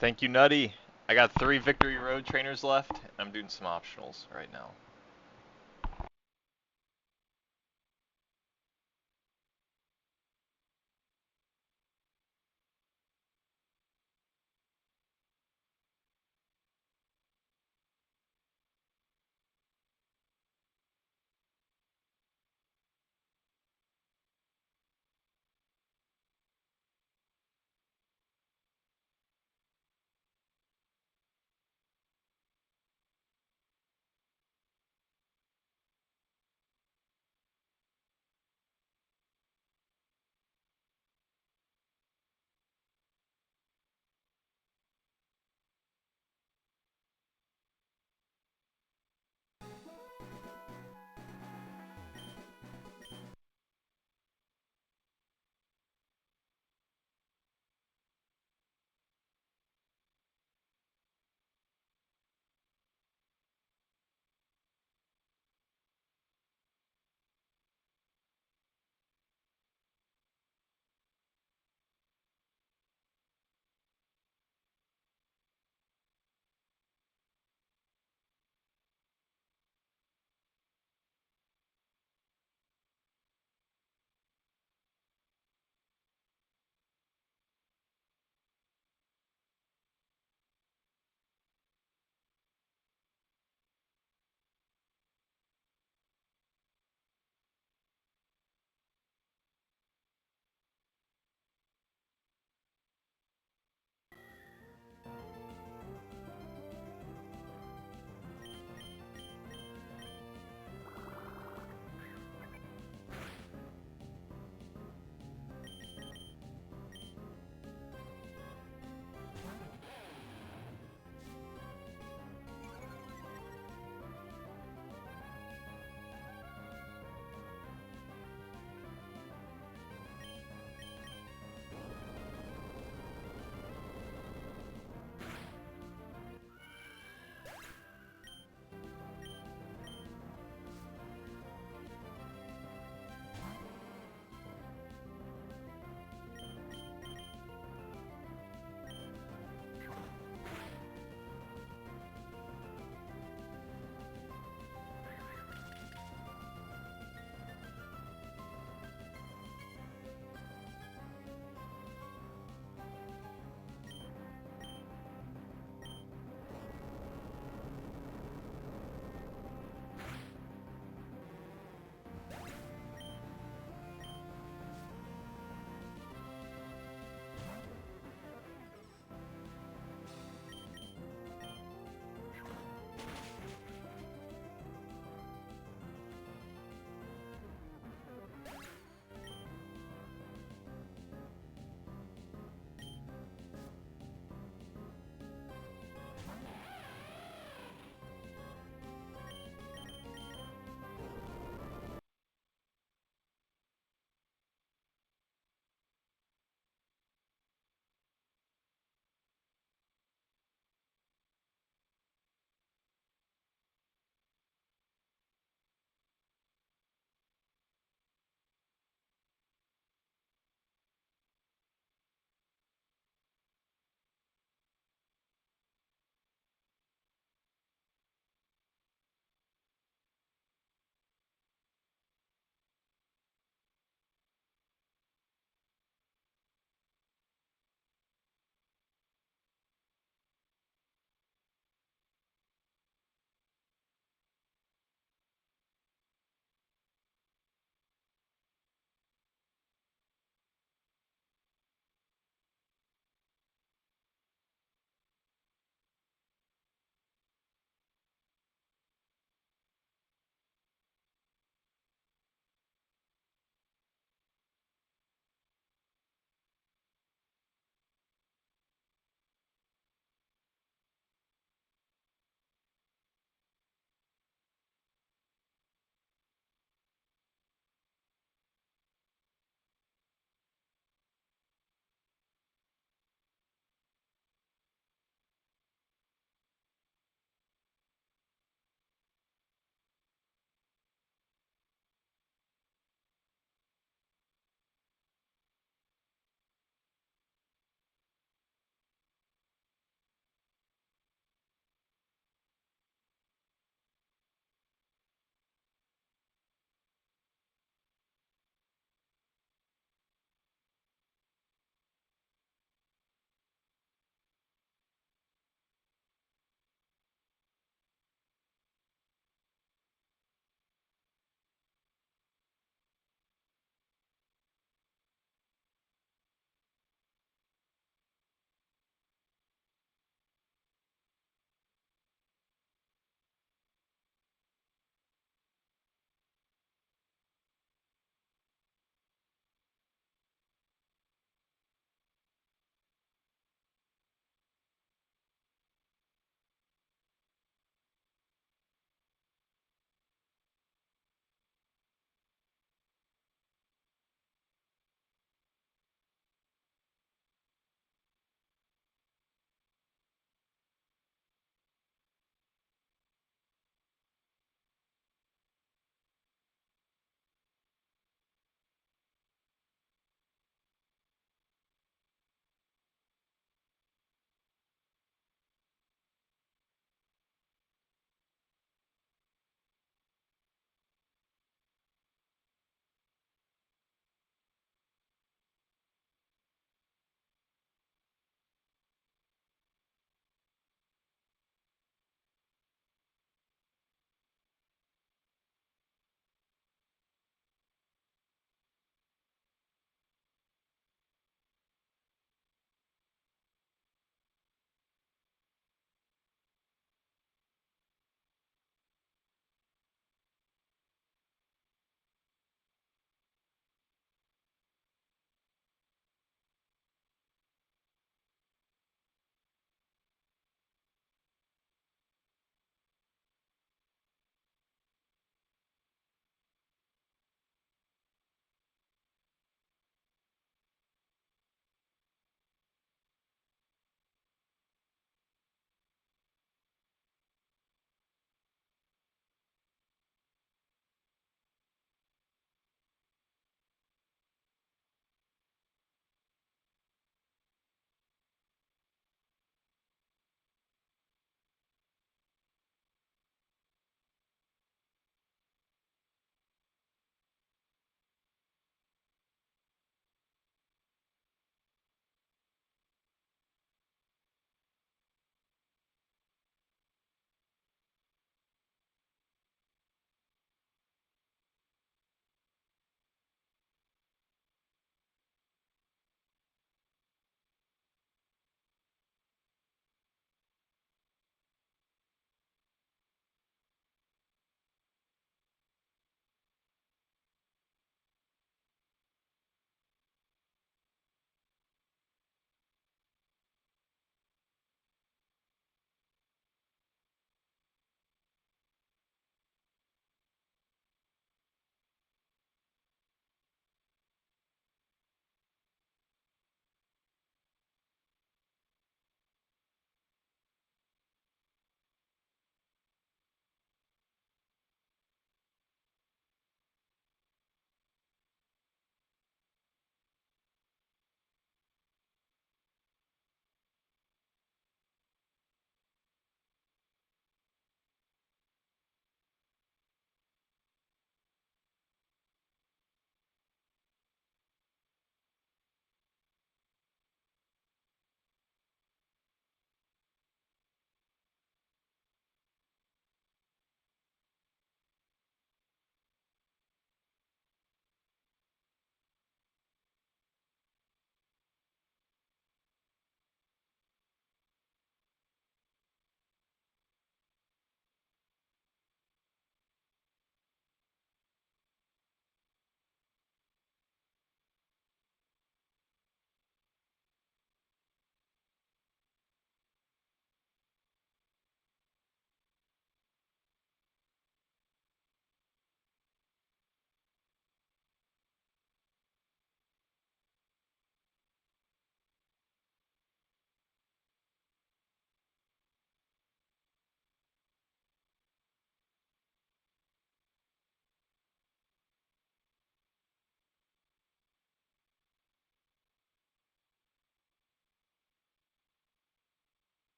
Thank you, Nutty. I got 3 Victory Road trainers left, and I'm doing some optionals right now.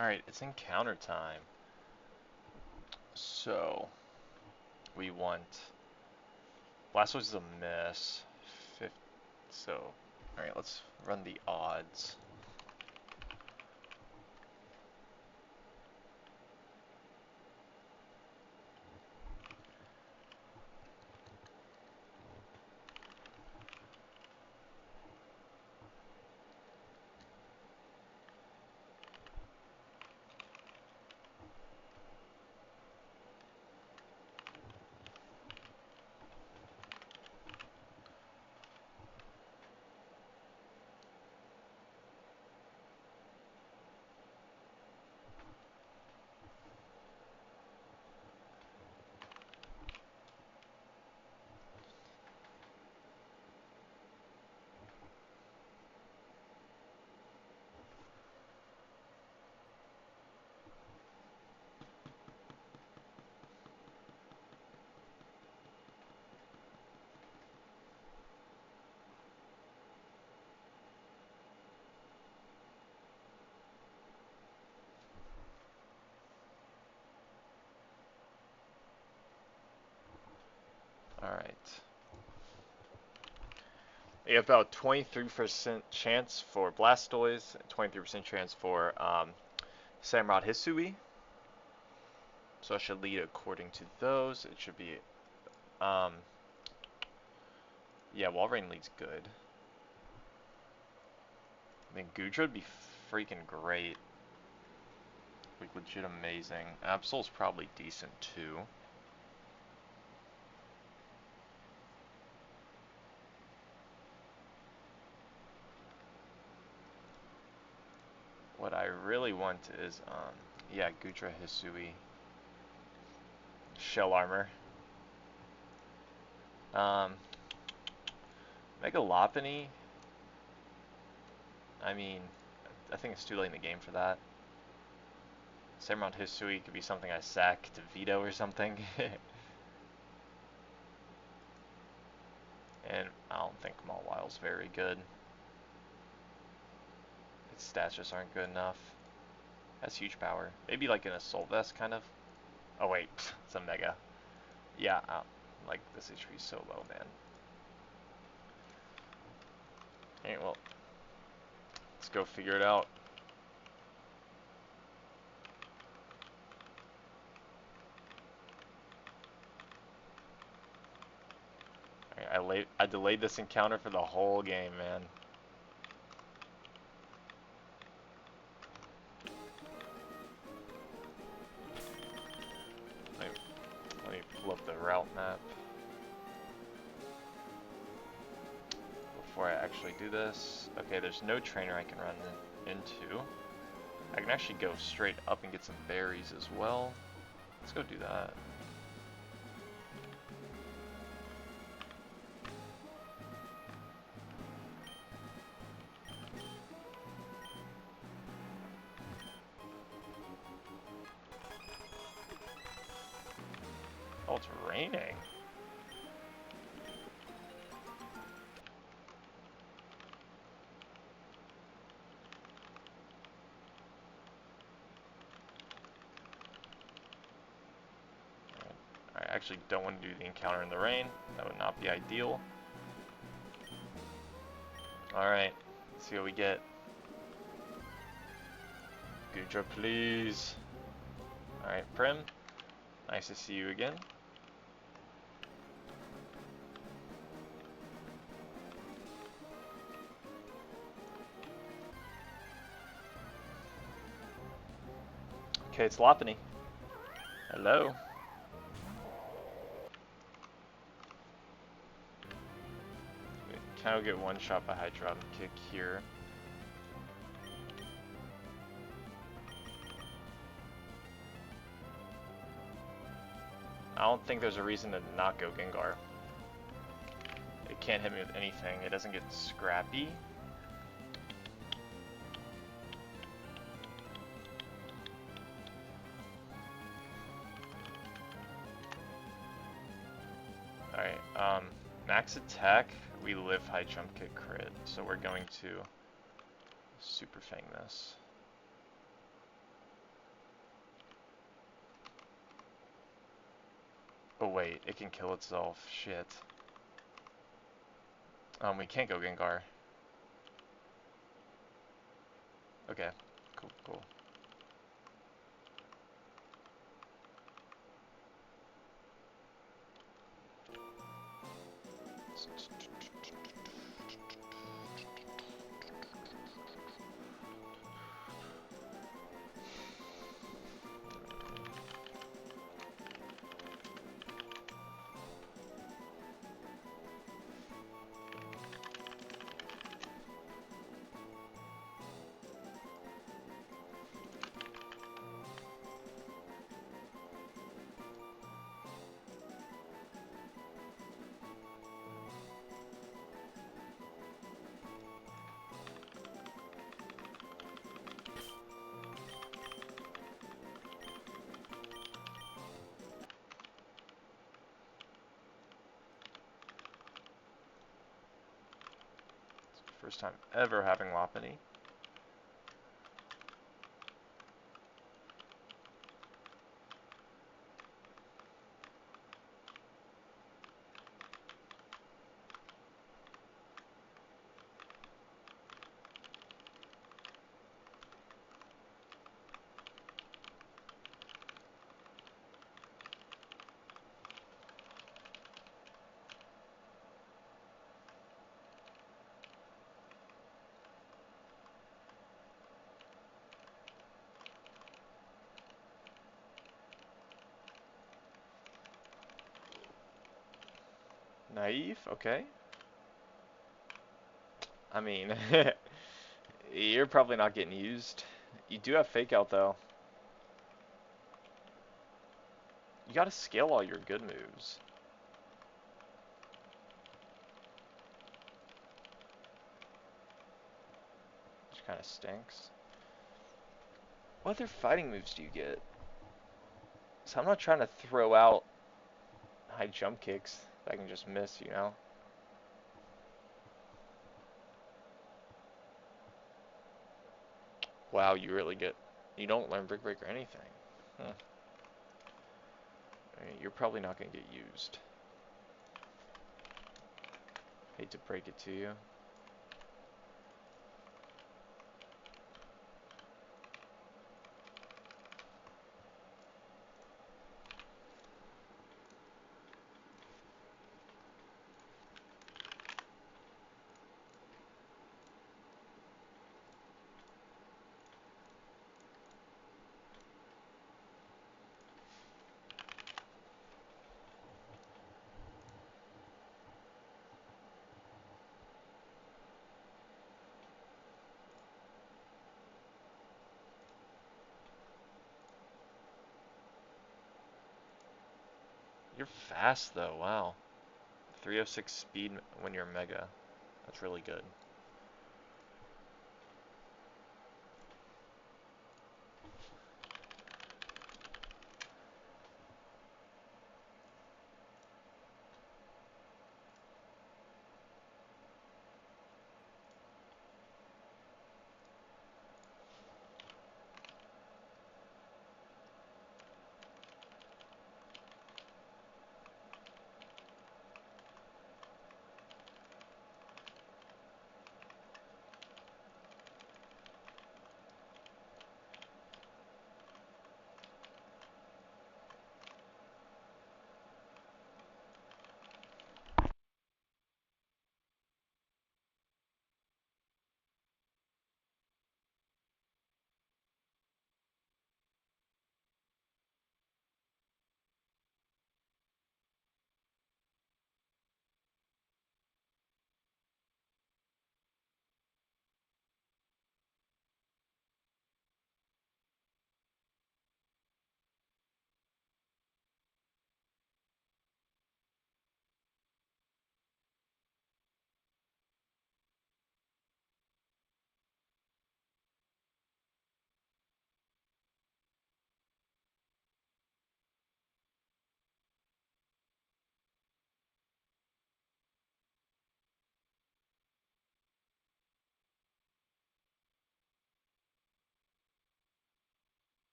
Alright, it's encounter time. So, we want... Blastoise is a miss. So, alright, let's run the odds. Alright. You have about 23% chance for Blastoise, 23% chance for Samurott Hisui. So I should lead according to those. It should be, yeah, Walrein leads good. I mean, Goodra would be freaking great. Like, legit amazing. Absol's probably decent too. What I really want is, yeah, Goodra Hisui. Shell Armor. Mega Lopunny. I mean, I think it's too late in the game for that. Samurott Hisui could be something I sack to Veto or something. And I don't think Mawil's very good. Its stats just aren't good enough. Has huge power. Maybe like an Assault Vest kind of. Oh wait, it's a Mega. Yeah, like this HP is so low, man. Alright, well, let's go figure it out. Alright, I delayed this encounter for the whole game, man. Let me pull up the route map before I actually do this. Okay, there's no trainer I can run into. I can actually go straight up and get some berries as well. Let's go do that. Oh, it's raining. I actually don't want to do the encounter in the rain. That would not be ideal. Alright, let's see what we get. Goodra, please. Alright, Prim. Nice to see you again. Okay, it's Lopunny. Hello. Kind of get one shot by Hydro Kick here. I don't think there's a reason to not go Gengar. It can't hit me with anything. It doesn't get scrappy. Alright, max attack, we live high jump kick crit, so we're going to Super Fang this. Oh wait, it can kill itself. Shit. We can't go Gengar. Okay. Cool, cool. First time ever having Lopunny. Naive, okay. I mean, you're probably not getting used. You do have Fake Out though. You gotta scale all your good moves. Which kind of stinks. What other fighting moves do you get? So I'm not trying to throw out high jump kicks that I can just miss, you know? Wow, you really get... You don't learn Brick Break or anything. Huh. I mean, you're probably not going to get used. Hate to break it to you. You're fast though, wow. 306 speed when you're Mega. That's really good.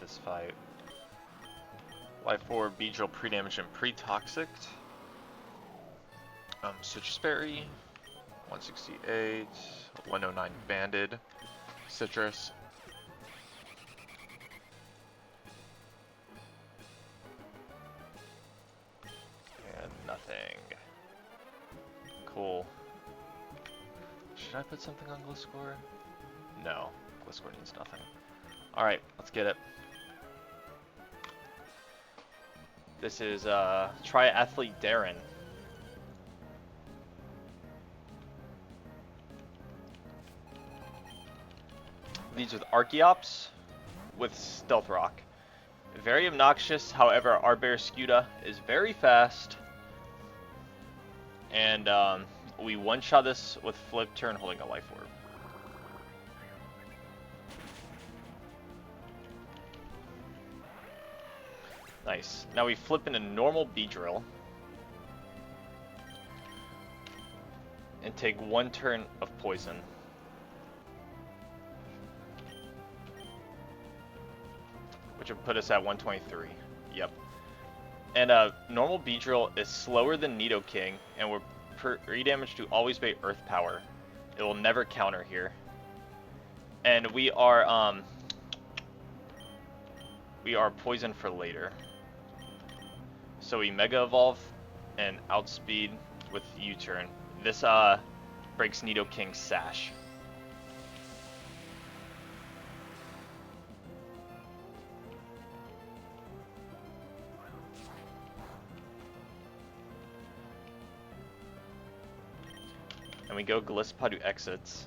this fight. Life Orb, Beedrill, pre-damaged and pre-toxic. Citrus Berry, 168, 109 Banded, Citrus. And nothing. Cool. Should I put something on Gliscor? No, Gliscor needs nothing. Alright, let's get it. This is Triathlete Darren. These with Archeops with Stealth Rock. Very obnoxious, however, our Barraskewda is very fast. And we one-shot this with Flip Turn holding a Life Orb. Nice. Now we flip into normal Beedrill. And take 1 turn of poison. Which would put us at 123. Yep. And normal Beedrill is slower than Nidoking, and we're pre-damage to always bait Earth Power. It will never counter here. And we are poisoned for later. So we Mega Evolve and outspeed with U-turn. This breaks Nidoking's Sash. And we go Gliscor exits.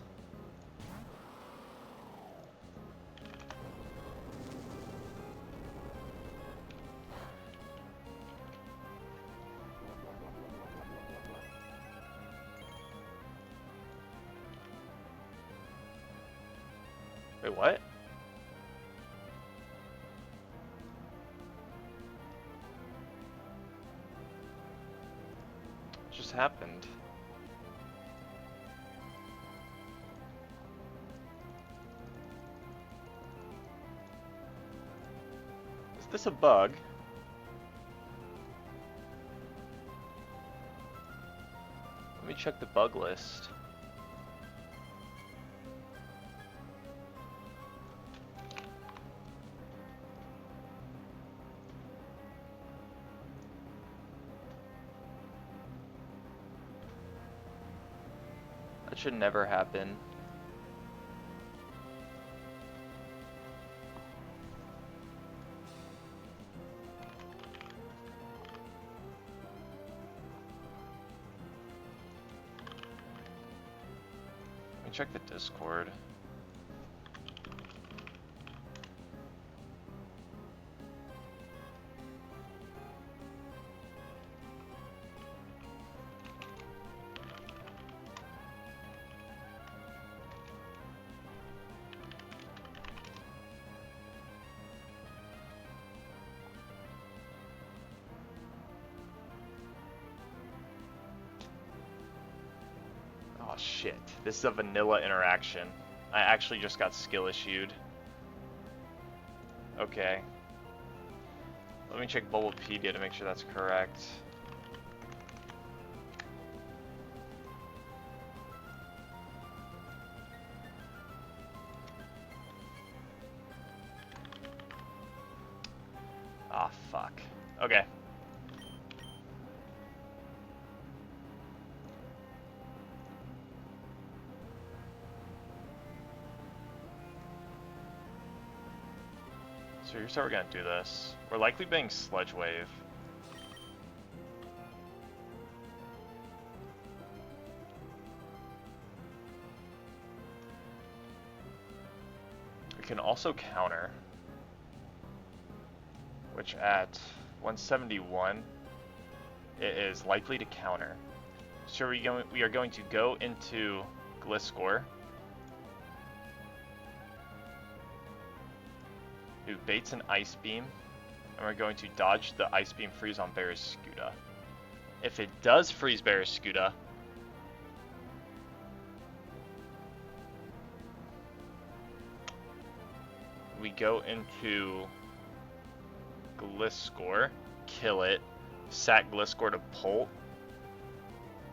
Wait, what? What just happened? Is this a bug? Let me check the bug list. That should never happen. Let me check the Discord. Oh shit, this is a vanilla interaction. I actually just got skill issued. Okay. Let me check Bulbapedia to make sure that's correct. Ah, fuck. Okay. So here's how we're gonna do this. We're likely being Sludge Wave. We can also counter, which at 171, it is likely to counter. So we are going to go into Gliscor, who baits an Ice Beam, and we're going to dodge the Ice Beam freeze on Barraskewda. If it does freeze Barraskewda, we go into Gliscor, kill it, sack Gliscor to Pult,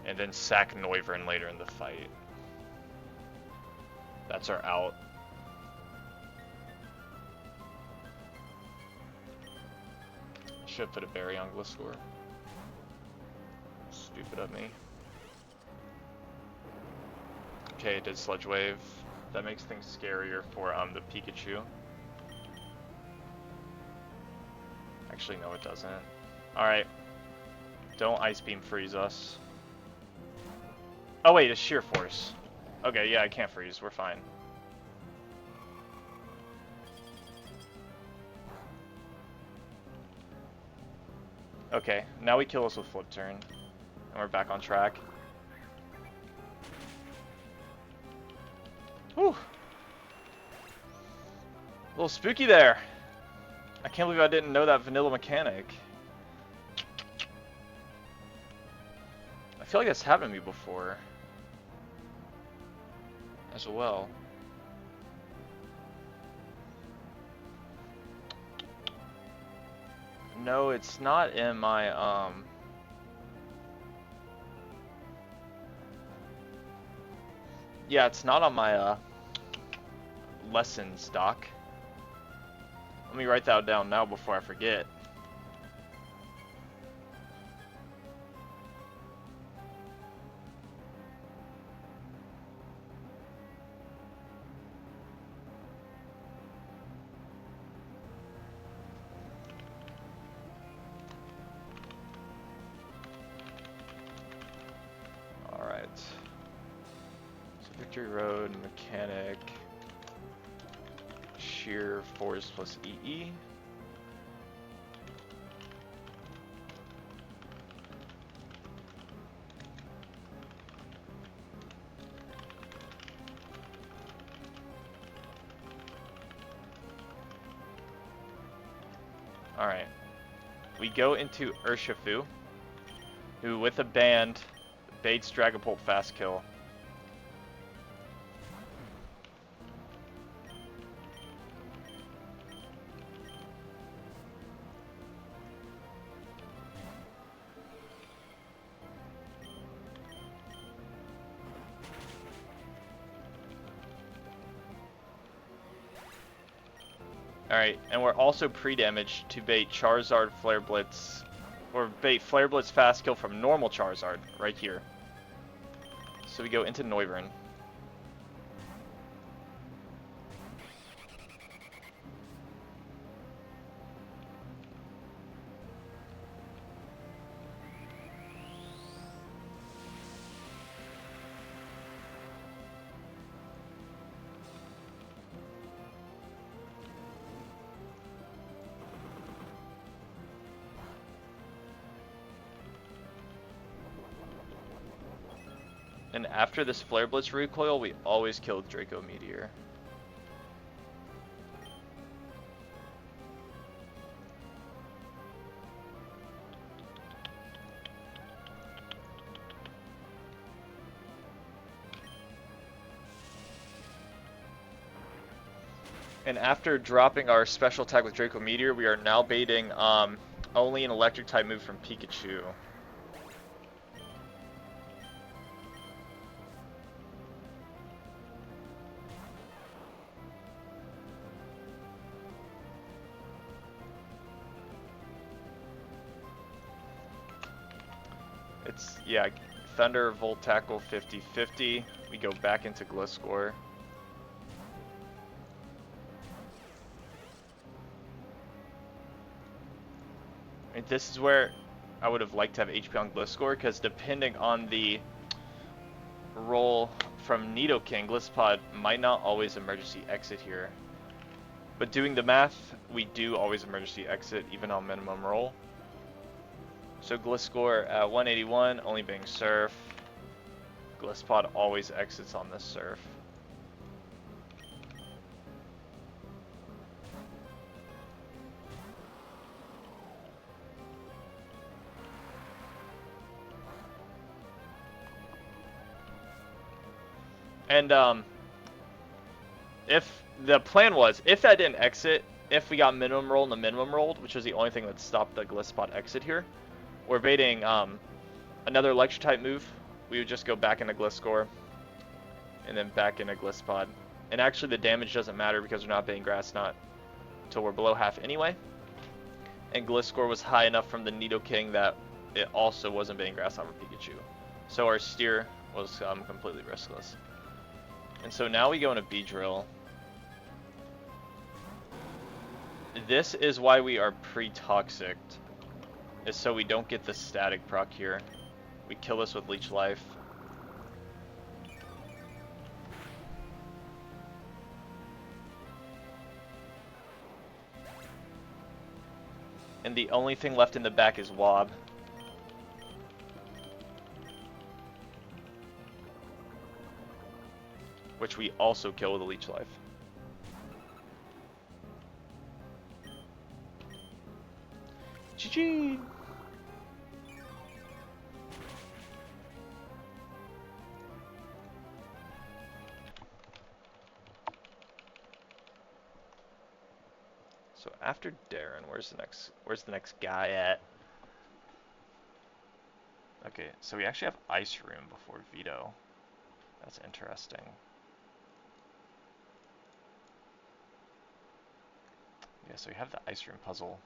and then sack Noivern later in the fight. That's our out. Should put a berry on Gliscor. Stupid of me. Okay, it did Sludge Wave. That makes things scarier for the Pikachu. Actually, no, it doesn't. Alright. Don't Ice Beam freeze us. Oh wait, it's Sheer Force. Okay, yeah, I can't freeze. We're fine. Okay, now we kill us with Flip Turn. And we're back on track. Whew. A little spooky there. I can't believe I didn't know that vanilla mechanic. I feel like that's happened to me before. As well. No, it's not in my, yeah, it's not on my, lessons doc. Let me write that down now before I forget. Alright. So Victory Road, Mechanic, Sheer Force plus EE. Alright. We go into Urshifu, who with a band baits Dragapult fast kill. Alright, and we're also pre-damaged to bait Charizard Flare Blitz, or bait Flare Blitz fast kill from normal Charizard, right here. So we go into Noivern. And after this Flare Blitz recoil, we always kill Draco Meteor. And after dropping our special attack with Draco Meteor, we are now baiting only an electric type move from Pikachu. It's, yeah, Thunder, Volt Tackle, 50-50. We go back into Gliscor. And this is where I would have liked to have HP on Gliscor, because depending on the roll from Nidoking, Gliscod might not always emergency exit here. But doing the math, we do always emergency exit, even on minimum roll. So Gliscor at 181, only being Surf. Gliscod always exits on this Surf. And if the plan was, if that didn't exit, if we got minimum roll and the minimum rolled, which was the only thing that stopped the Glisspot exit here, we're baiting another Electric type move. We would just go back into Gliscor and then back into Glisspot. And actually the damage doesn't matter because we're not baiting Grass Knot until we're below half anyway. And Gliscor was high enough from the Nidoking that it also wasn't baiting Grass Knot for Pikachu. So our steer was completely riskless. And so now we go into Beedrill. This is why we are pre-toxic, is so we don't get the static proc here. We kill this with Leech Life. And the only thing left in the back is Wob. Which we also kill with a Leech Life. GG! So after Darren, where's the next guy at? Okay, so we actually have Ice Room before Veto. That's interesting. Yeah, so we have the Ice Room puzzle.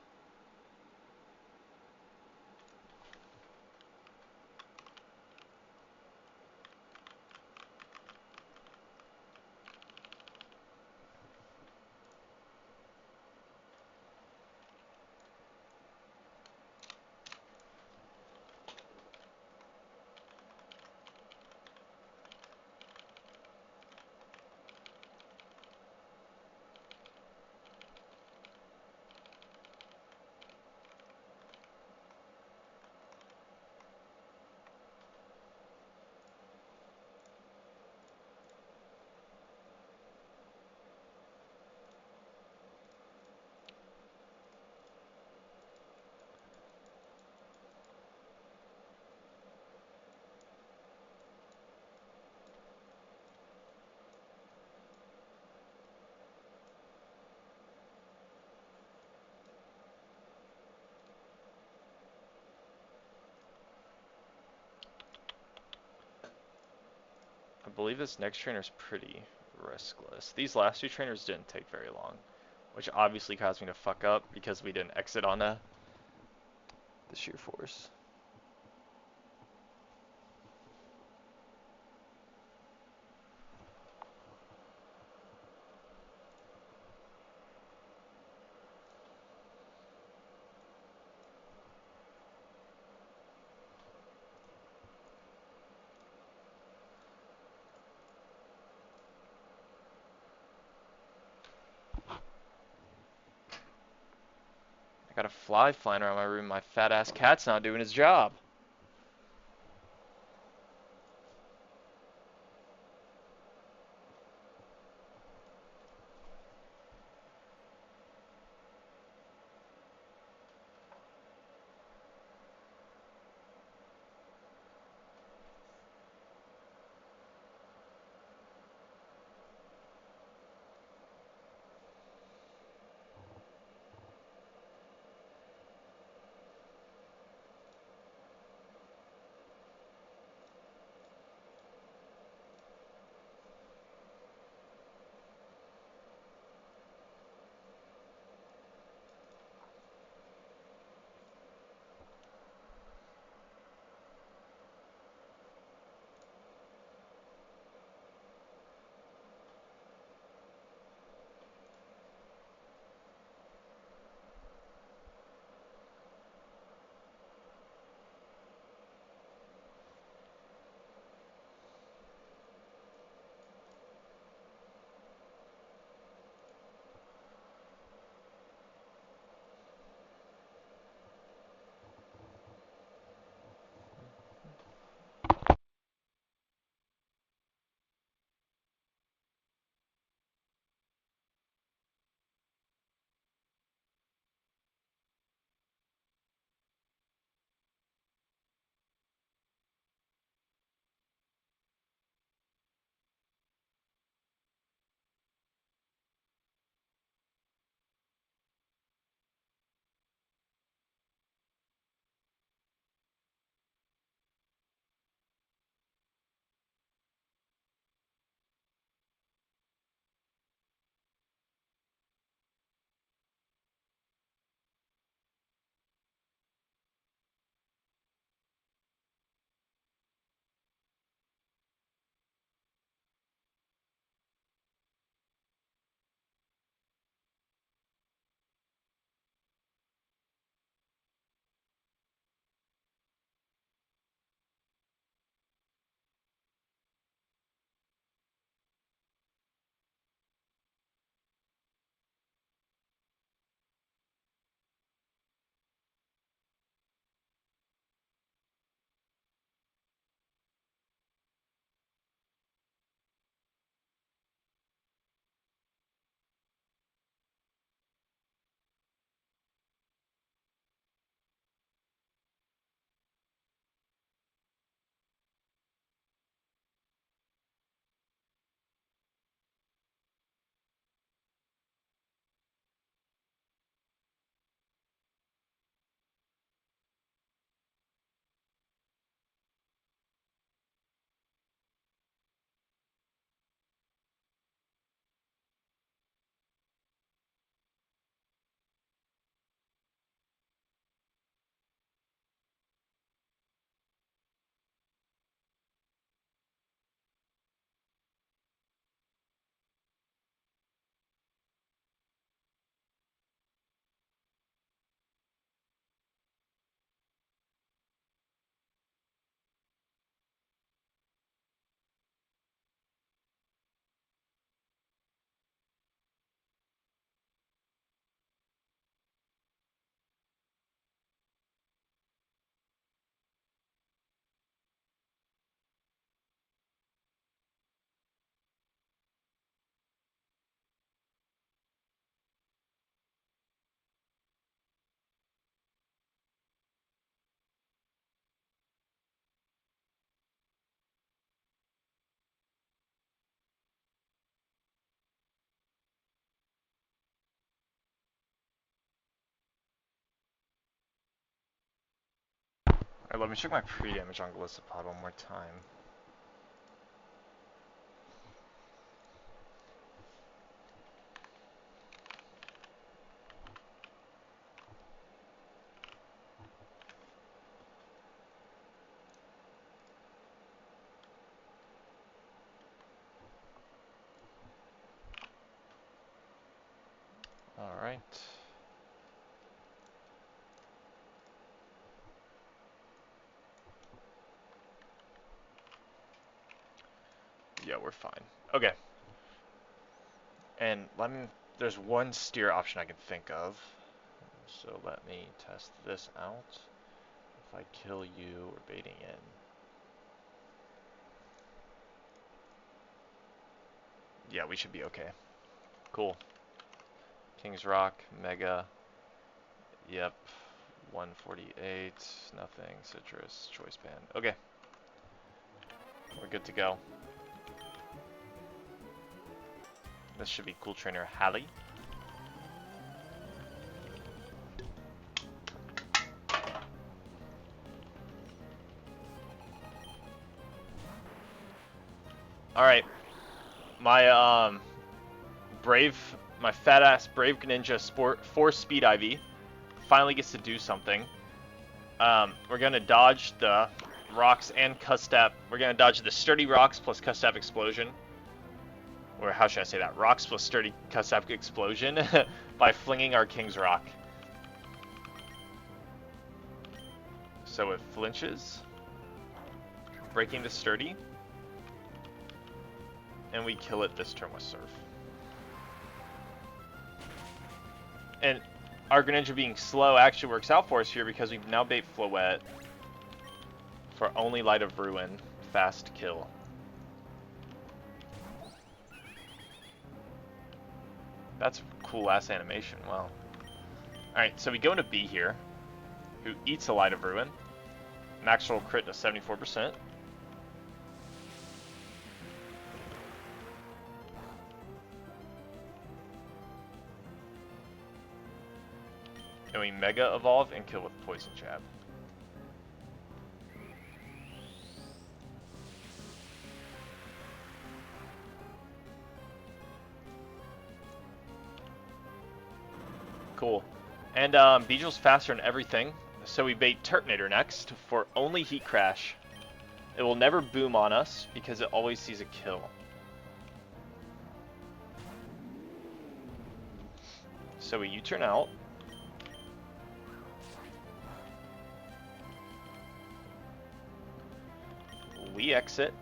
I believe this next trainer is pretty riskless. These last two trainers didn't take very long, which obviously caused me to fuck up because we didn't exit on the Sheer Force. I got a fly flying around my room. My fat ass cat's not doing his job. Alright, let me check my pre-damage on Glisopod one more time. Alright. Yeah, we're fine. Okay. And there's one steer option I can think of. So let me test this out. If I kill you, we're baiting in. Yeah, we should be okay. Cool. King's Rock, Mega. Yep. 148, nothing. Citrus, Choice Band. Okay. We're good to go. This should be Cool Trainer Halle. Alright. My my fat ass Brave Ninja Sport 4 Speed IV finally gets to do something. We're gonna dodge the rocks and Custap. We're gonna dodge the sturdy rocks plus Custap explosion. Or how should I say that? Rocks plus sturdy Custap explosion by flinging our King's Rock. So it flinches, breaking the sturdy, and we kill it this turn with Surf. And our Greninja being slow actually works out for us here because we've now bait Floette for only Light of Ruin, fast kill. That's a cool ass animation, wow. Alright, so we go into B here, who eats a Light of Ruin. Max roll crit to 74%. And we Mega Evolve and kill with Poison Jab. Cool. And Beedrill's faster than everything, so we bait Turtonator next for only Heat Crash. It will never boom on us because it always sees a kill. So we U-turn out. We exit.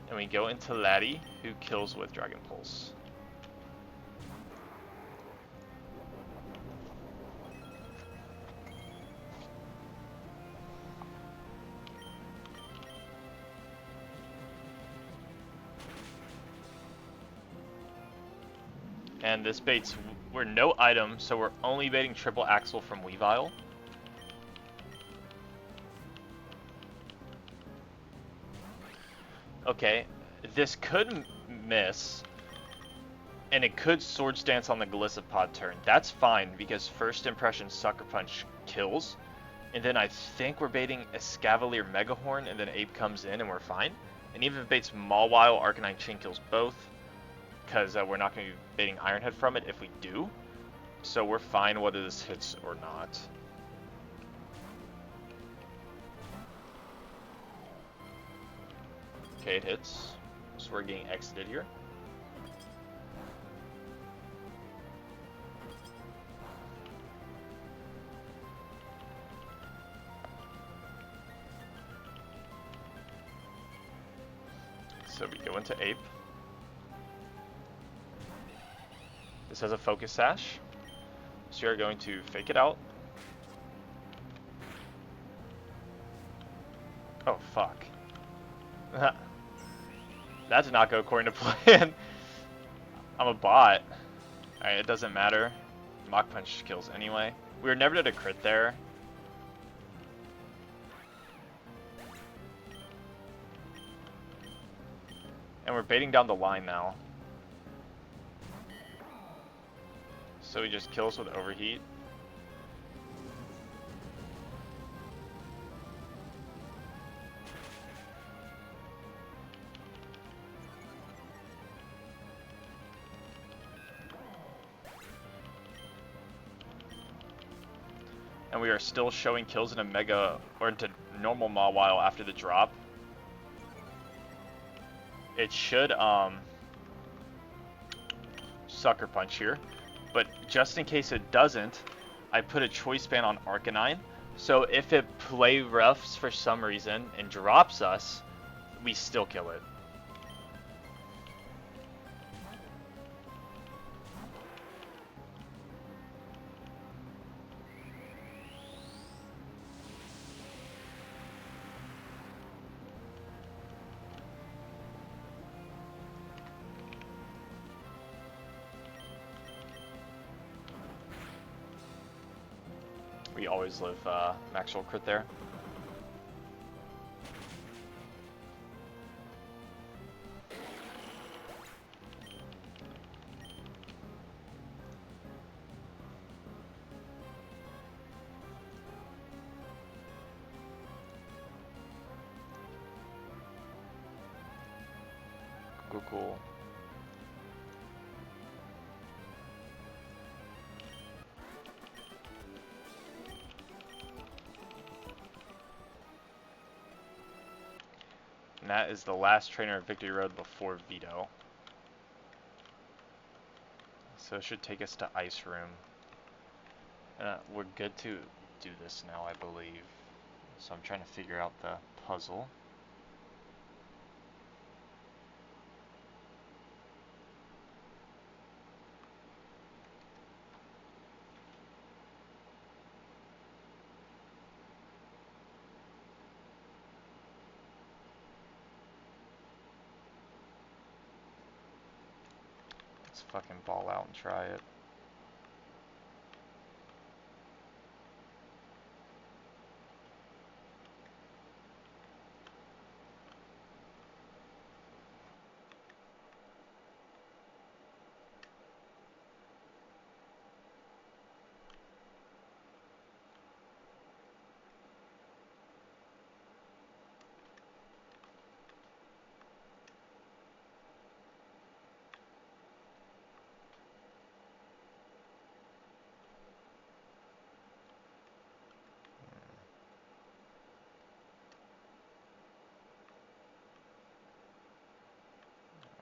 And we go into Laddie, who kills with Dragon Pulse. And this baits, we're no item, so we're only baiting Triple Axle from Weavile. Okay, this could miss, and it could Swords Dance on the Glisopod turn. That's fine, because First Impression Sucker Punch kills, and then I think we're baiting Escavalier Megahorn, and then Ape comes in, and we're fine. And even if it baits Mawile, Arcanine Chain kills both, because we're not going to be baiting Ironhead from it if we do. So we're fine whether this hits or not. Okay, it hits. So we're getting exited here. So we go into Ape. This has a Focus Sash. So you're going to fake it out. Oh, fuck. That did not go according to plan. I'm a bot. Alright, it doesn't matter. Mach Punch kills anyway. We were never did a crit there. And we're baiting down the line now. So he just kills with overheat. And we are still showing kills in a mega, or into normal Mawile after the drop. It should, Sucker Punch here. But just in case it doesn't, I put a choice ban on Arcanine. So if it play roughs for some reason and drops us, we still kill it. We always live Maxwell crit there. Cool. And that is the last trainer of Victory Road before Veto. So it should take us to Ice Room. We're good to do this now, I believe. So I'm trying to figure out the puzzle. Let's fucking ball out and try it.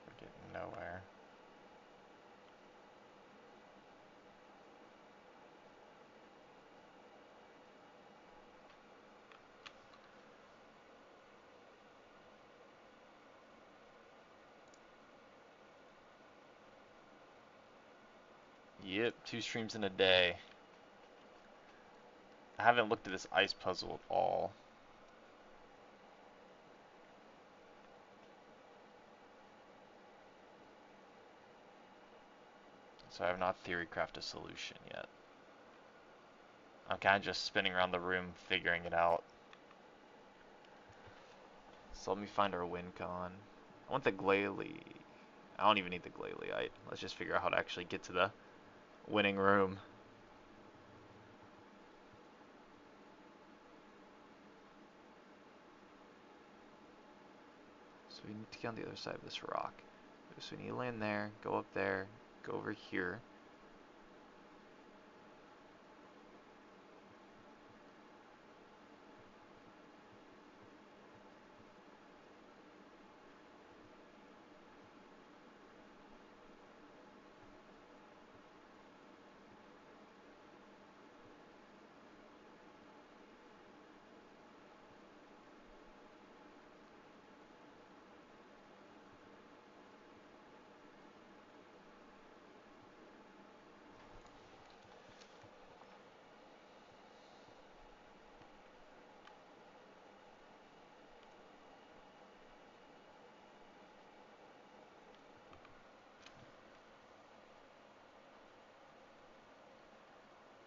We're getting nowhere. Yep, 2 streams in a day. I haven't looked at this ice puzzle at all. So I have not theory crafted a solution yet. I'm kind of just spinning around the room figuring it out. So let me find our win con. I want the Glalie. I don't even need the Glalie. Let's just figure out how to actually get to the winning room. So we need to get on the other side of this rock. So we need to land there, go up there, go over here.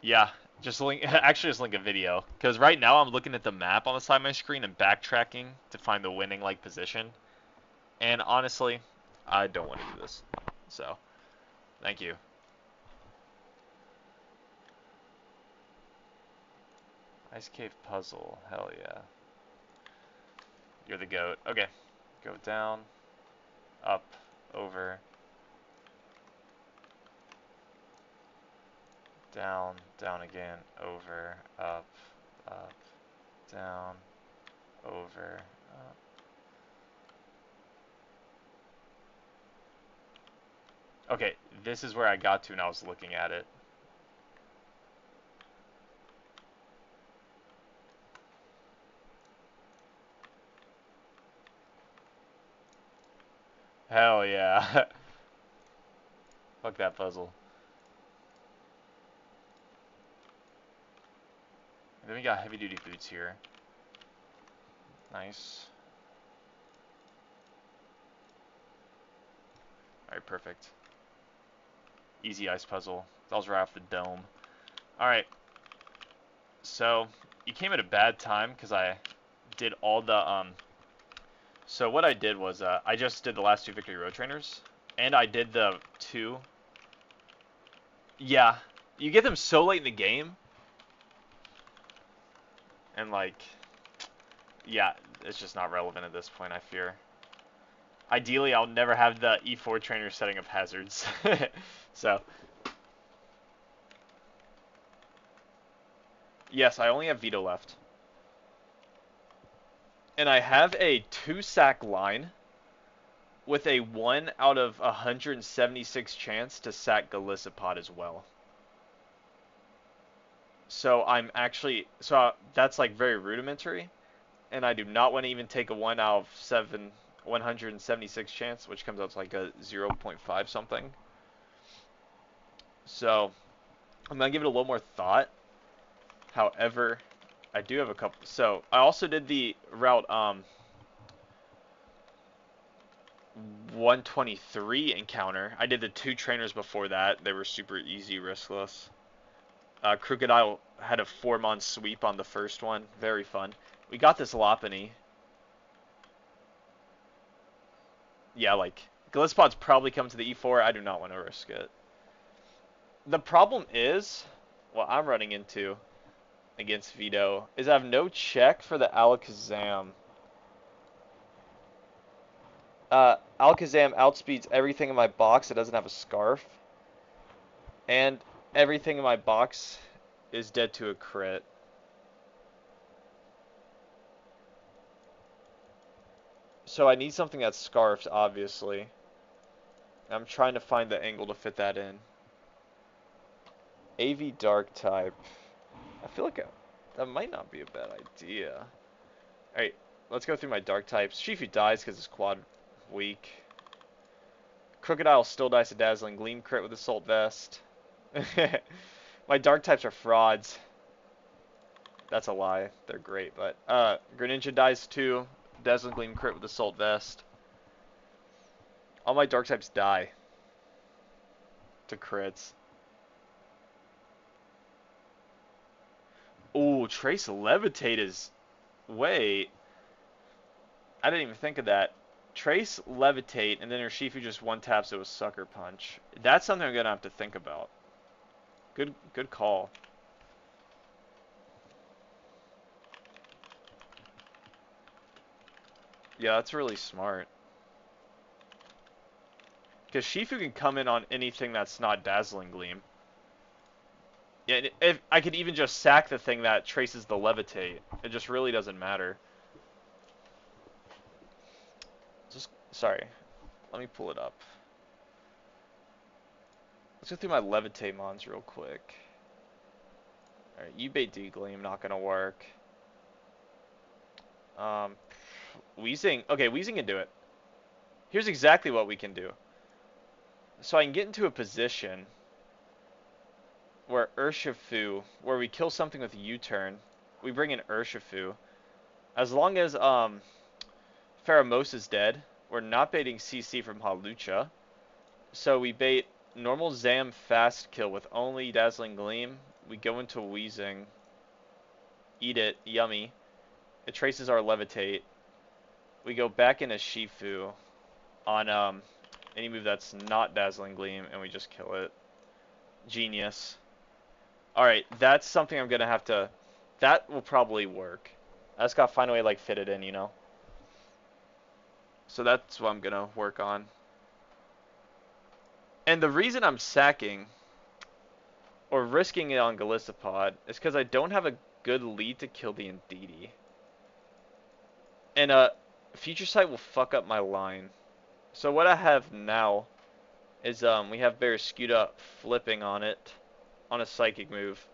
Yeah, just link. Actually, just link a video because right now I'm looking at the map on the side of my screen and backtracking to find the winning position. And honestly, I don't want to do this. So, thank you. Ice Cave Puzzle. Hell yeah. You're the goat. Okay. Go down, up, over, down, down again, over, up, down, over, up. Okay, this is where I got to when I was looking at it. Hell yeah. Fuck that puzzle. And then we got heavy duty boots here. Nice. Alright, perfect. Easy ice puzzle. That was right off the dome. Alright. So, you came at a bad time because I did all the, So what I did was, I just did the last two Victory Road Trainers. And I did the two. Yeah. You get them so late in the game. And, like, yeah, it's just not relevant at this point, I fear. Ideally, I'll never have the E4 trainer setting up hazards. So, yes, I only have Veto left. And I have a 2-sack line with a 1 out of 176 chance to sack Golisopod as well. So I'm actually, that's like very rudimentary. And I do not want to even take a 1 out of 176 chance, which comes out to like a 0.5 something. So I'm going to give it a little more thought. However, I do have a couple. So I also did the route 123 encounter. I did the 2 trainers before that. They were super easy, riskless. Crocodile had a 4-mon sweep on the first one. Very fun. We got this Lopunny. Yeah, like, Glisspod's probably come to the E4. I do not want to risk it. The problem is, what I'm running into against Vito, is I have no check for the Alakazam. Alakazam outspeeds everything in my box. It doesn't have a scarf. And everything in my box is dead to a crit. So I need something that's scarfed, obviously. I'm trying to find the angle to fit that in. AV Dark type. I feel like that might not be a bad idea. Alright, let's go through my Dark types. Shifu dies because it's quad weak. Crocodile still dies to Dazzling Gleam crit with Assault Vest. My Dark types are frauds. That's a lie. They're great, but Greninja dies too. Dazzling Gleam crit with Assault Vest. All my Dark types die to crits. Ooh, Trace Levitate is... Wait. I didn't even think of that. Trace Levitate, and then Urshifu just one-taps it with Sucker Punch. That's something I'm going to have to think about. Good call. Yeah, that's really smart. Because Shifu can come in on anything that's not Dazzling Gleam. Yeah, if I could even just sack the thing that traces the Levitate. It just really doesn't matter. Sorry. Let me pull it up. Let's go through my Levitate mons real quick. Alright, U-Bait D-Gleam, not gonna work. Weezing. Okay, Weezing can do it. Here's exactly what we can do. So I can get into a position where Urshifu, where we kill something with a U-turn, we bring in Urshifu. As long as Pheromosa's dead, we're not baiting CC from Halucha. So we bait normal Zam fast kill with only Dazzling Gleam. We go into Weezing. Eat it. Yummy. It traces our Levitate. We go back into Shifu. on any move that's not Dazzling Gleam, and we just kill it. Genius. Alright, that's something I'm going to have to... That will probably work. I just got to find a way to like fit it in, you know? So that's what I'm going to work on. And the reason I'm sacking, or risking it on Galissapod, is because I don't have a good lead to kill the Indeedee. And Future Sight will fuck up my line. So what I have now is we have Barrascuda flipping on it on a psychic move.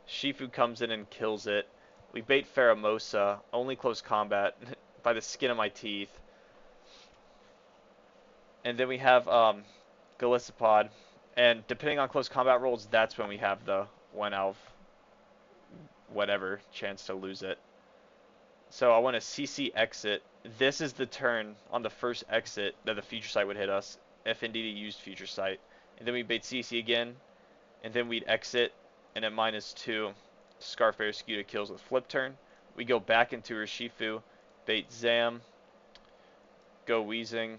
Shifu comes in and kills it. We bait Pheromosa, only close combat by the skin of my teeth. And then we have Galissapod, and depending on close combat rolls, that's when we have the 1 out of whatever chance to lose it. So I want to CC exit. This is the turn on the first exit that the Future Sight would hit us if indeed he used Future Sight. And then we bait CC again, and then we'd exit, and at -2, Scarf Barrascuda kills with flip turn. We go back into Urshifu, bait Zam, go Weezing,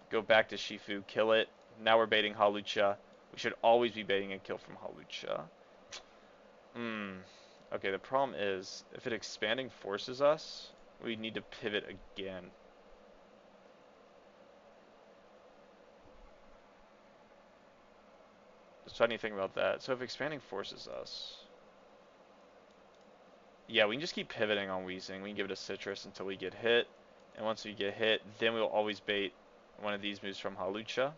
go back to Shifu, kill it. Now we're baiting Hawlucha. We should always be baiting a kill from Hawlucha. Okay, the problem is, if it expanding forces us, we need to pivot again. So I need to think about that. So if expanding forces us... Yeah, we can just keep pivoting on Weezing. We can give it a Citrus until we get hit. And once we get hit, then we'll always bait one of these moves from Hawlucha.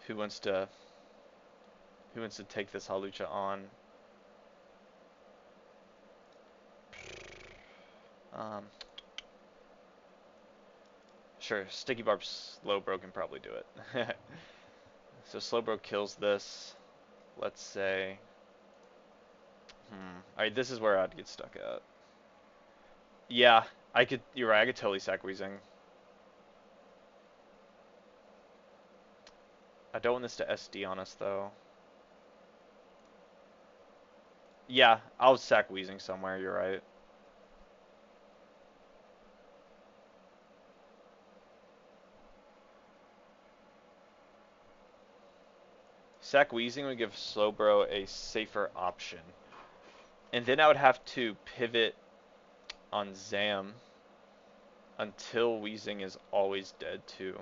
Who wants to take this Hawlucha on? Sure, Sticky Barb Slowbro can probably do it. So Slowbro kills this. Let's say... Alright, this is where I'd get stuck at. Yeah, you're right, I could totally sack Weezing. I don't want this to SD on us, though. Yeah, I'll sack Weezing somewhere, you're right. Sack Weezing would give Slowbro a safer option. And then I would have to pivot on Zam until Weezing is always dead, too.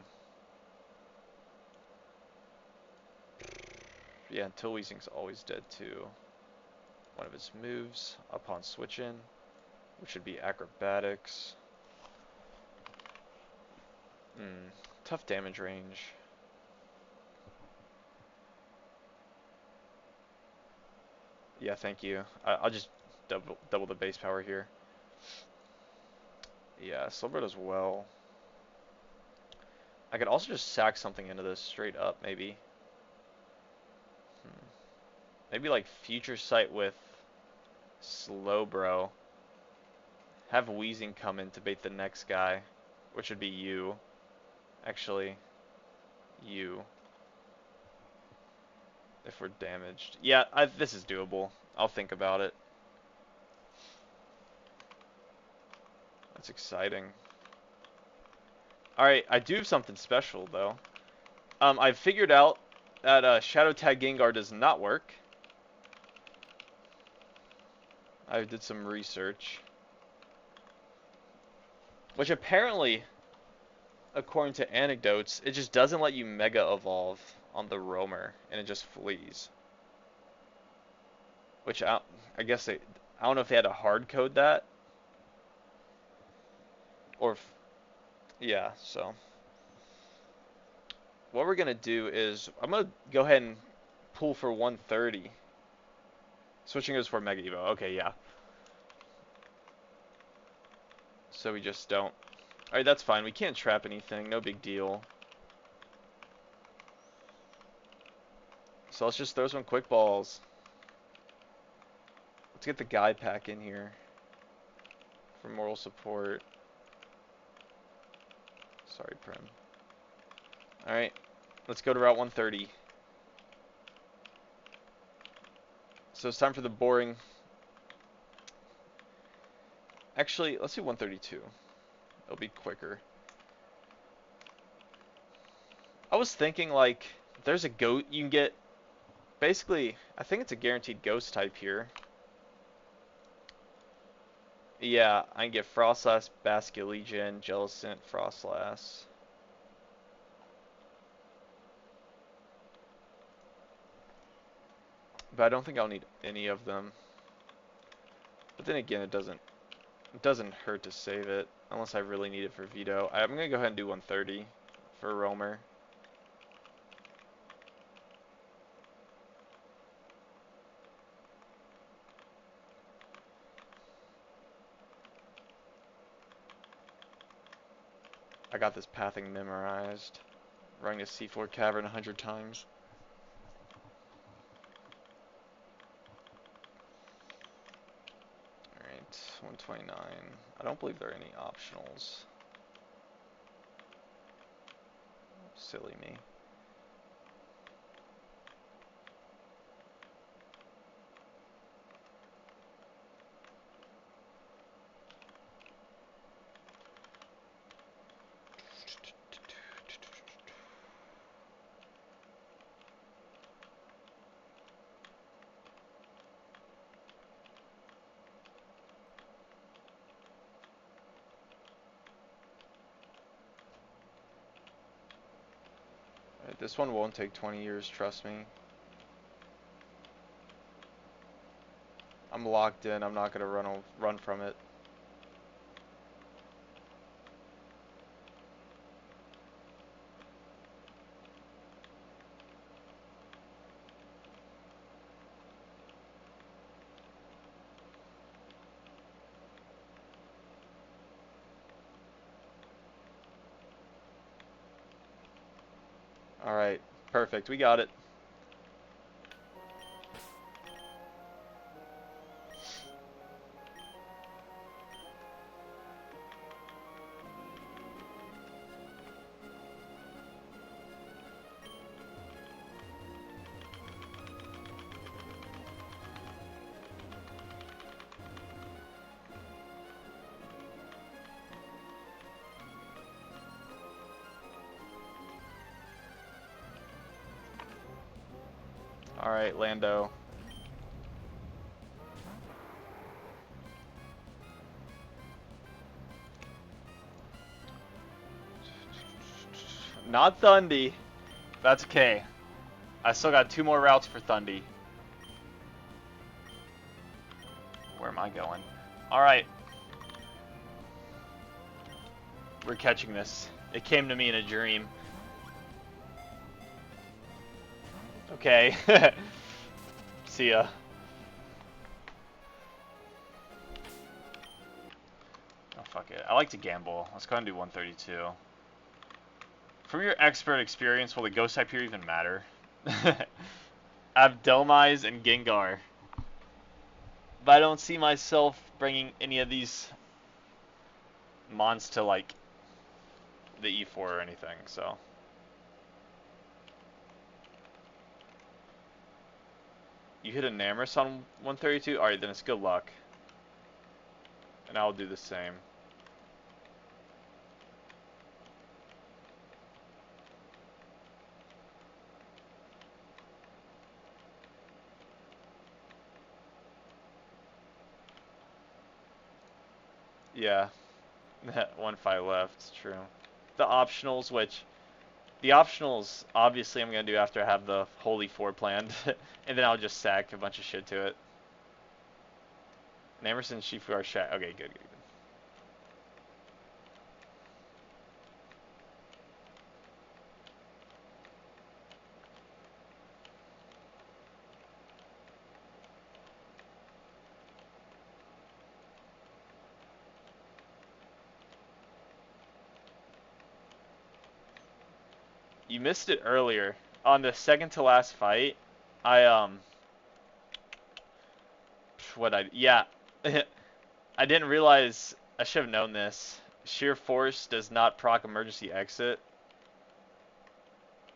Yeah, until Weezing's always dead, too. One of his moves upon switch in, which would be Acrobatics. Tough damage range. Yeah, thank you. I'll just double the base power here. Yeah, Slowbro does well. I could also just sack something into this straight up, maybe. Maybe like Future Sight with Slowbro. Have Weezing come in to bait the next guy, which would be you. Actually, you. If we're damaged. Yeah, this is doable. I'll think about it. That's exciting. Alright, I do have something special, though. I've figured out that Shadow Tag Gengar does not work. I did some research. Which apparently, according to anecdotes, it just doesn't let you Mega Evolve on the Roamer, and it just flees. Which, I guess I don't know if they had to hard code that. Or, yeah, so. What we're going to do is, I'm going to go ahead and pull for 130. Switching goes for Mega Evo. Okay, yeah. So we just don't. Alright, that's fine. We can't trap anything. No big deal. So let's just throw some quick balls. Let's get the guide pack in here for moral support. Sorry, Prim. Alright, let's go to Route 130. So it's time for the boring... Actually, let's do 132. It'll be quicker. I was thinking like there's a goat you can get. Basically, I think it's a guaranteed ghost type here. Yeah, I can get Frostlass, Basculegion, Jellicent, Frostlass. But I don't think I'll need any of them. But then again, it doesn't hurt to save it unless I really need it for Veto. I'm gonna go ahead and do 130 for Roamer. I got this pathing memorized. Running a C4 Cavern 100 times. Alright, 129. I don't believe there are any optionals. Silly me. Right, this one won't take 20 years, trust me. I'm locked in, I'm not gonna run from it. Alright, perfect, we got it. Alright, Lando. Not Thundy. That's okay. I still got 2 more routes for Thundy. Where am I going? Alright. We're catching this. It came to me in a dream. Okay. See ya. Oh, fuck it. I like to gamble. Let's go ahead and do 132. From your expert experience, will the ghost type here even matter? Abdomize and Gengar. But I don't see myself bringing any of these mons to, like, the E4 or anything, so. You hit a Namorous on 132? Alright, then it's good luck. And I'll do the same. Yeah. 1-5 left, it's true. The optionals, obviously I'm going to do after I have the Holy 4 planned. And then I'll just sack a bunch of shit to it. Namerson, Shifu are Shaq. Okay, good. You missed it earlier. On the second to last fight, I yeah. I didn't realize, I should have known this. Sheer Force does not proc emergency exit.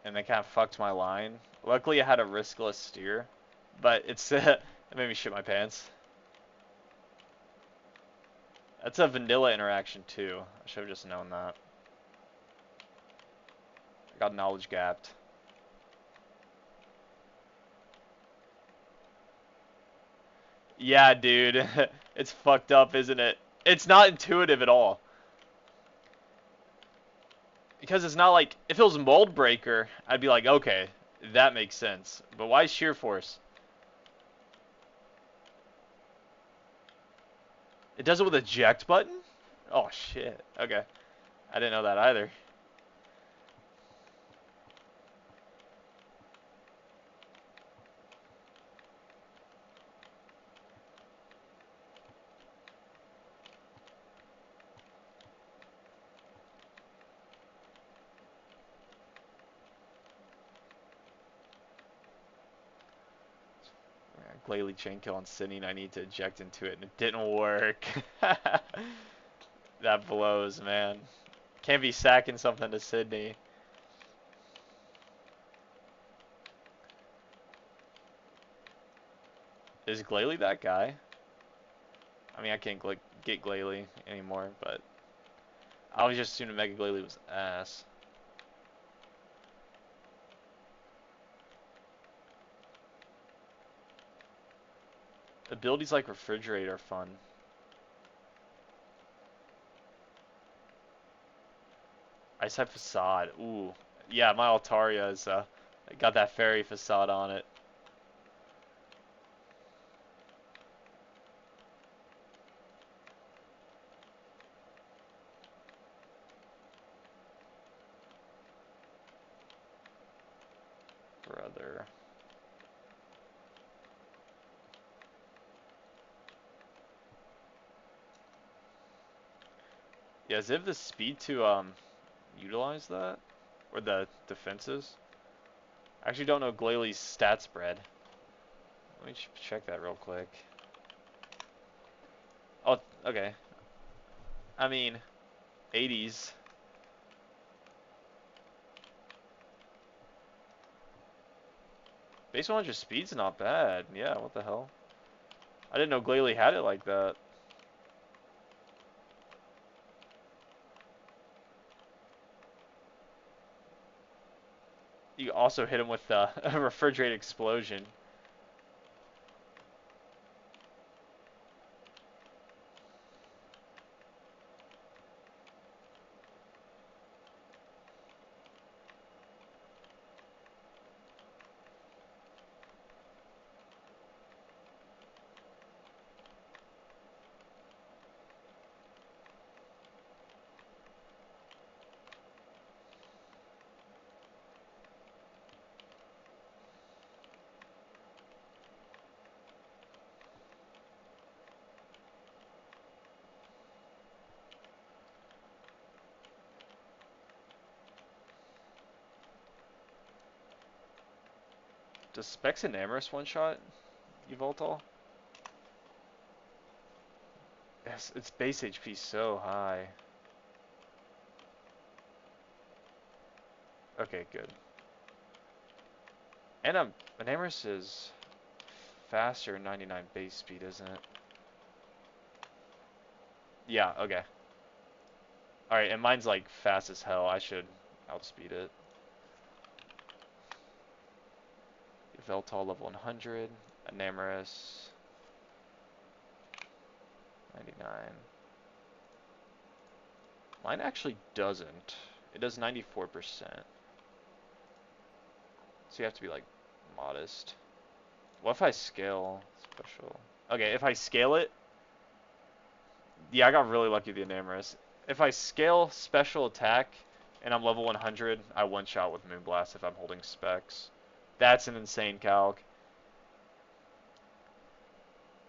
And that kind of fucked my line. Luckily I had a riskless steer. But it's, it made me shit my pants. That's a vanilla interaction too. I should have just known that. Got knowledge gapped. Yeah, dude. It's fucked up, isn't it? It's not intuitive at all. Because it's not like, if it was Mold Breaker, I'd be like, okay, that makes sense. But why Sheer Force? It does it with eject button? Oh, shit. Okay. I didn't know that either. Glalie chain kill on Sydney, and I need to eject into it, and it didn't work. That blows, man. Can't be sacking something to Sydney. Is Glalie that guy? I mean, I can't get Glalie anymore, but I was just assuming Mega Glalie was ass. Abilities like Refrigerate are fun. Ice Type Facade. Ooh. Yeah, my Altaria is got that fairy facade on it. Brother. Yeah, does it have the speed to utilize that? Or the defenses? I actually don't know Glalie's stat spread. Let me check that real quick. Oh, okay. I mean, 80s. Base 100 speed's not bad. Yeah, what the hell? I didn't know Glalie had it like that. You also hit him with a refrigerate explosion. Does Specs and Amorous one-shot Yveltal? Yes, its base HP so high. Okay, good. And an Amorous is faster 99 base speed, isn't it? Yeah, okay. Alright, and mine's like fast as hell. I should outspeed it. Yveltal level 100. Enamorous 99. Mine actually doesn't. It does 94%. So you have to be like modest. What if I scale special? Okay, if I scale it, yeah, I got really lucky with the Enamorous. If I scale special attack and I'm level 100, I one-shot with Moonblast if I'm holding specs. That's an insane calc.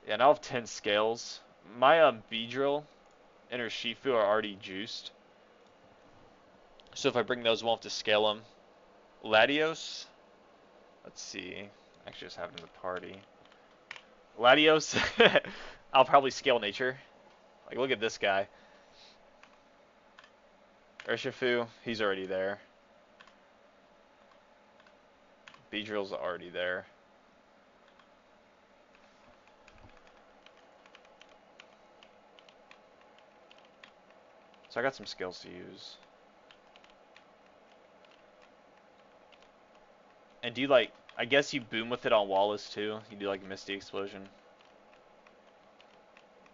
Yeah, now I have 10 scales. My Beedrill and her Shifu are already juiced. So if I bring those, I won't have to scale them. Latios, let's see. Actually, just have him in the party. Latios, I'll probably scale nature. Like, look at this guy. Urshifu, he's already there. Beedrill's already there. So I got some skills to use. And do you like, I guess you boom with it on Wallace too? You do like Misty Explosion.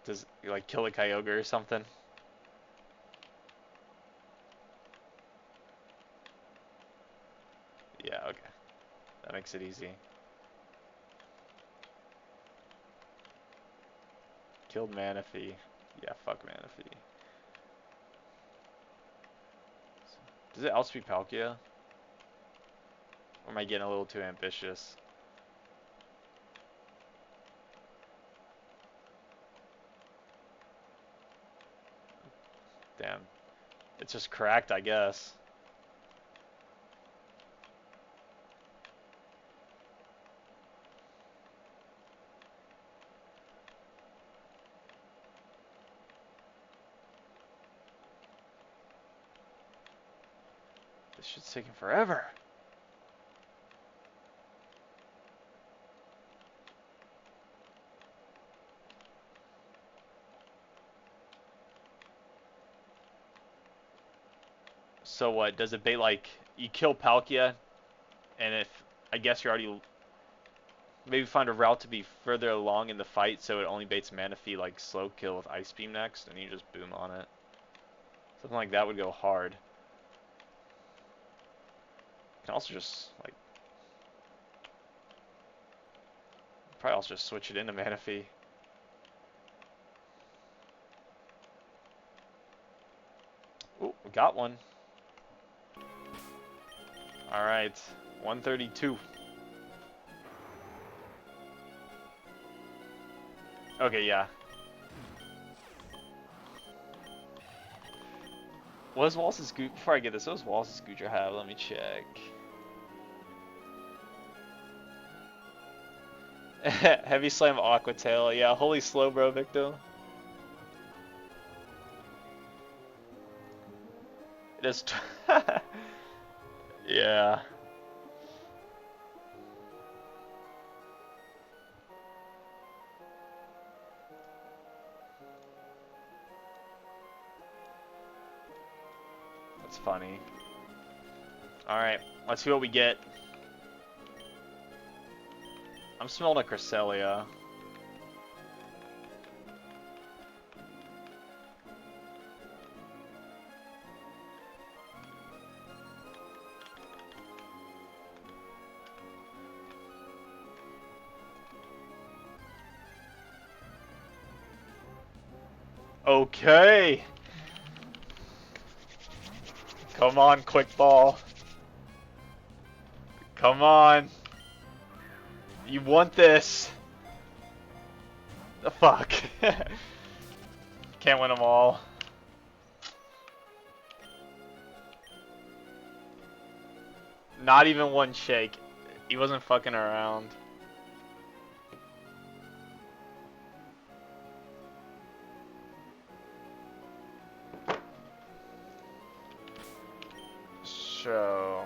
Does you like kill a Kyogre or something? Yeah, okay. That makes it easy. Killed Manaphy. Yeah, fuck Manaphy. Does it outspeed Palkia? Or am I getting a little too ambitious? Damn. It's just cracked, I guess. This shit's taking forever. So what, does it bait like, you kill Palkia, and if, I guess you're already, maybe find a route to be further along in the fight so it only baits Manaphy like slow kill with Ice Beam next, and you just boom on it. Something like that would go hard. You can also just, like, probably also just switch it into Manaphy. Ooh, we got one. Alright, 132. Okay, yeah. What does Wallace's Scooter, before I get this, what does Wallace's Scooter have? Let me check. Heavy Slam Aqua Tail, yeah, holy slow bro, Victo. It is, yeah. That's funny. Alright, let's see what we get. I'm smelling a Cresselia. Okay. Come on, quick ball. Come on. You want this. The fuck. Can't win them all. Not even one shake. He wasn't fucking around. So,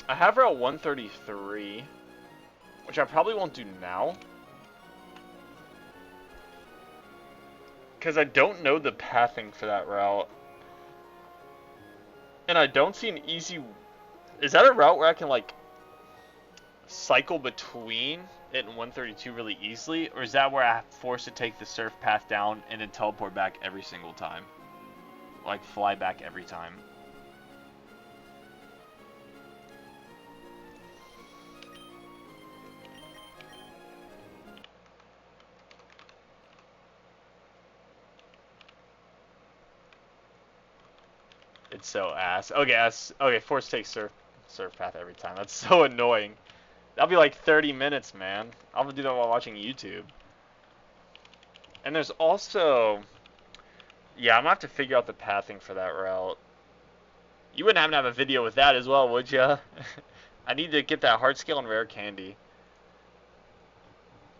I have her at 133, which I probably won't do now. Because I don't know the pathing for that route. And I don't see an easy... Is that a route where I can, like, cycle between it and 132 really easily? Or is that where I'm forced to take the surf path down and then teleport back every single time? Like, fly back every time. It's so ass. Okay, okay, force take surf path every time. That's so annoying. That'll be like 30 minutes, man. I'll do that while watching YouTube. And there's also... Yeah, I'm gonna have to figure out the pathing for that route. You wouldn't happen to have a video with that as well, would ya? I need to get that hard skill and rare candy.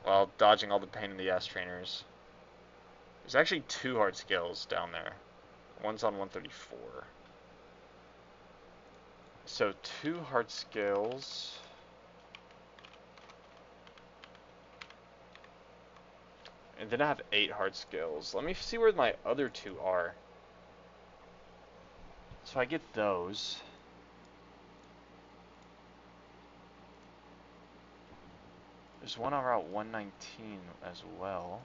While dodging all the pain in the ass trainers. There's actually 2 hard skills down there. One's on 134. So 2 hard skills. And then I have 8 hard skills. Let me see where my other 2 are. So I get those. There's one on Route 119 as well.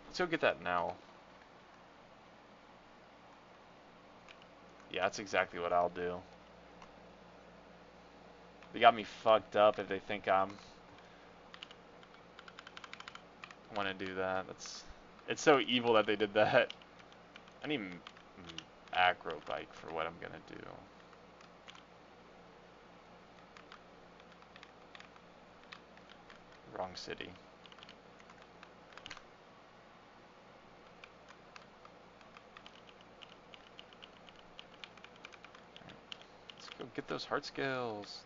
Let's go get that now. Yeah, that's exactly what I'll do. They got me fucked up if they think I want to do that. It's so evil that they did that. I need acro bike for what I'm gonna do. Wrong city. Let's go get those heart scales.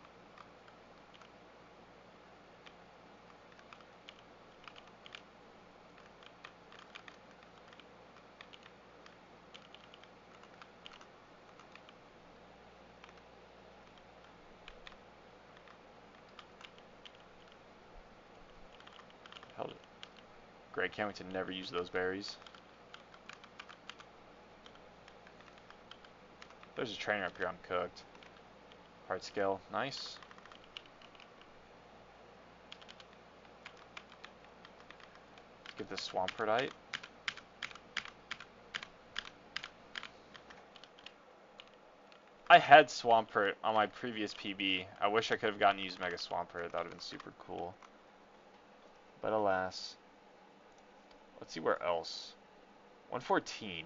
Held it. Great, can't wait to never use those berries. There's a trainer up here, I'm cooked. Heart scale, nice. Let's get this Swamperdite. I had Swampert on my previous PB. I wish I could have gotten to use Mega Swampert. That would have been super cool. But alas. Let's see where else. 114.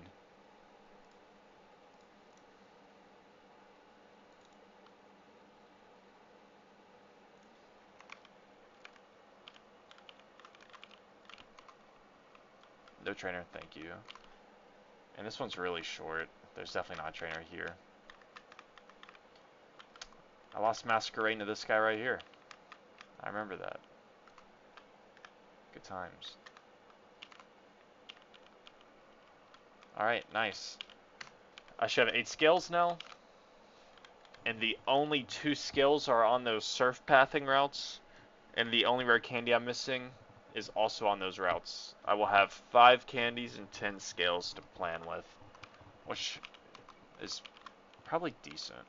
No trainer, thank you. And this one's really short. There's definitely not a trainer here. I lost Masquerade to this guy right here. I remember that. Good times. Alright, nice. I should have 8 skills now. And the only 2 skills are on those surf pathing routes. And the only rare candy I'm missing is also on those routes. I will have 5 candies and 10 scales to plan with. Which is probably decent.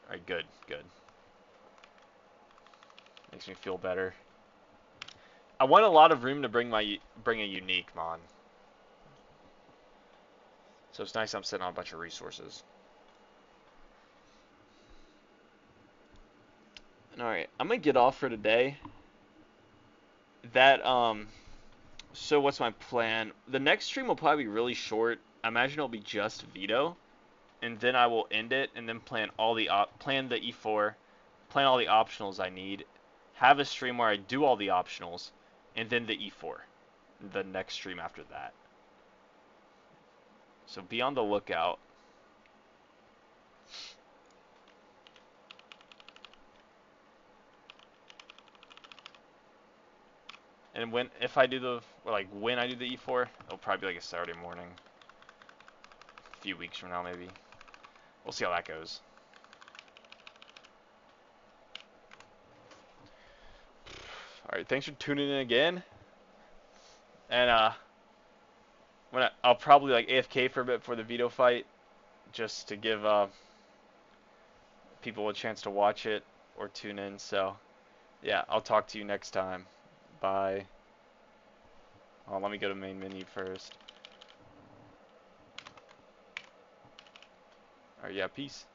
Alright, good, good. Makes me feel better. I want a lot of room to bring a unique mon. So it's nice I'm sitting on a bunch of resources. Alright, I'm gonna get off for today. So what's my plan? The next stream will probably be really short. I imagine it'll be just Veto. And then I will end it and then plan the E4, plan all the optionals I need, have a stream where I do all the optionals, and then the E4, the next stream after that. So be on the lookout. And when I do the E4, it'll probably be like a Saturday morning. A few weeks from now maybe. We'll see how that goes. Alright, thanks for tuning in again. And I'll probably like AFK for a bit for the veto fight, just to give people a chance to watch it or tune in. So yeah, I'll talk to you next time. Bye. Oh, let me go to main menu first. Alright, yeah, peace.